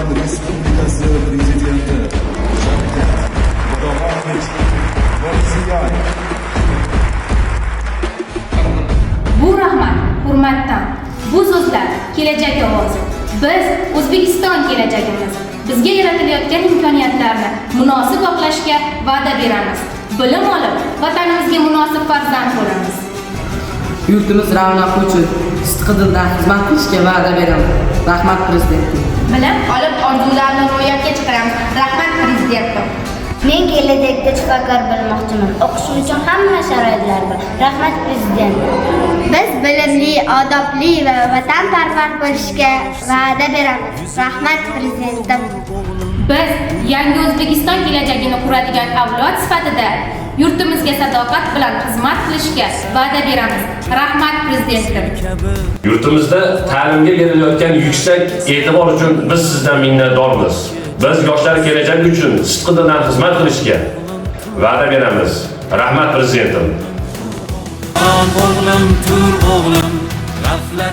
O'zbekiston Respublikasi Prezidenti Shavkat Miromonovich Mirziyoyev. Bu rahmat, hurmatdan. Bu so'zlar kelajak ovozi. Biz O'zbekiston kelajagimiz. Bizga yaratilayotgan imkoniyatlarni munosib oqlashga va'da beramiz. Bilim olib, vatanimizga munosib farzand bo'lamiz. Yurtimiz ravnaqi uchun sidqidildan xizmat qilishga va'da beraman. Rahmat Prezidentim. Bilim olib, orzularni ro'yobga chiqaramiz. Rahmat Prezidentim. Men kelajakda shifokor bo'lmoqchiman. O'qishim uchun hamma sharoitlar bor. Rahmat Prezidentim. Biz bilimli, odobli va vatanparvar bo'lishga va'da beramiz. Rahmat Prezidentim. Biz yangi O'zbekiston kelajagini quradigan avlod sifatida yurtimizga sadoqat bilan xizmat qilishga va'da beramiz. Rahmat Prezidentim. Yurtimizda ta'limga berilayotgan yuksak e'tibor uchun biz sizdan minnatdormiz. Biz yoshlar kelajagi uchun sidqidildan xizmat qilishga va'da beramiz. Rahmat Prezidentim. O'g'lim, tur o'g'lim, g'aflat